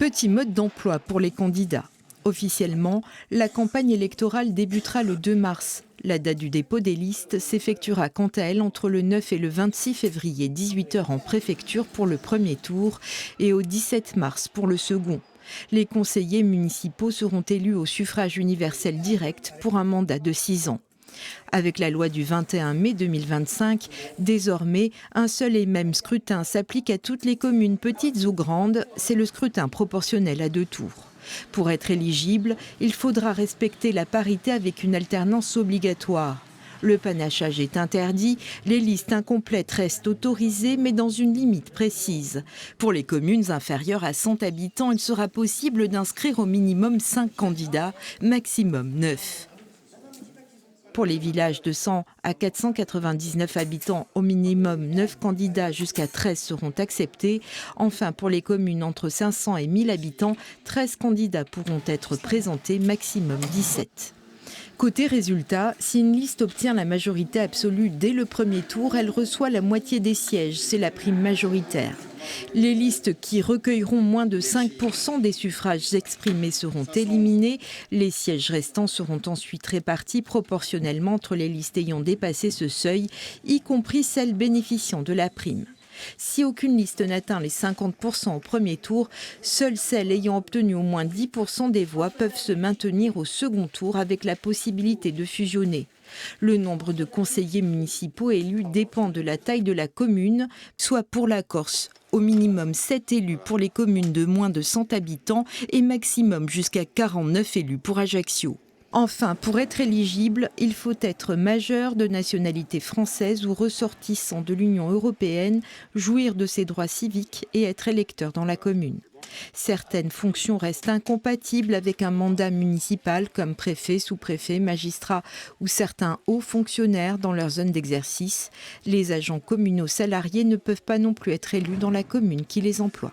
Petit mode d'emploi pour les candidats. Officiellement, la campagne électorale débutera le 2 mars. La date du dépôt des listes s'effectuera quant à elle entre le 9 et le 26 février, 18h en préfecture pour le premier tour et au 17 mars pour le second. Les conseillers municipaux seront élus au suffrage universel direct pour un mandat de 6 ans. Avec la loi du 21 mai 2025, désormais, un seul et même scrutin s'applique à toutes les communes, petites ou grandes. C'est le scrutin proportionnel à 2 tours. Pour être éligible, il faudra respecter la parité avec une alternance obligatoire. Le panachage est interdit, les listes incomplètes restent autorisées, mais dans une limite précise. Pour les communes inférieures à 100 habitants, il sera possible d'inscrire au minimum 5 candidats, maximum 9. Pour les villages de 100 à 499 habitants, au minimum 9 candidats jusqu'à 13 seront acceptés. Enfin, pour les communes entre 500 et 1000 habitants, 13 candidats pourront être présentés, maximum 17. Côté résultat, si une liste obtient la majorité absolue dès le premier tour, elle reçoit la moitié des sièges, c'est la prime majoritaire. Les listes qui recueilleront moins de 5% des suffrages exprimés seront éliminées. Les sièges restants seront ensuite répartis proportionnellement entre les listes ayant dépassé ce seuil, y compris celles bénéficiant de la prime. Si aucune liste n'atteint les 50% au premier tour, seules celles ayant obtenu au moins 10% des voix peuvent se maintenir au second tour avec la possibilité de fusionner. Le nombre de conseillers municipaux élus dépend de la taille de la commune, soit pour la Corse, au minimum 7 élus pour les communes de moins de 100 habitants et maximum jusqu'à 49 élus pour Ajaccio. Enfin, pour être éligible, il faut être majeur de nationalité française ou ressortissant de l'Union européenne, jouir de ses droits civiques et être électeur dans la commune. Certaines fonctions restent incompatibles avec un mandat municipal comme préfet, sous-préfet, magistrat ou certains hauts fonctionnaires dans leur zone d'exercice. Les agents communaux salariés ne peuvent pas non plus être élus dans la commune qui les emploie.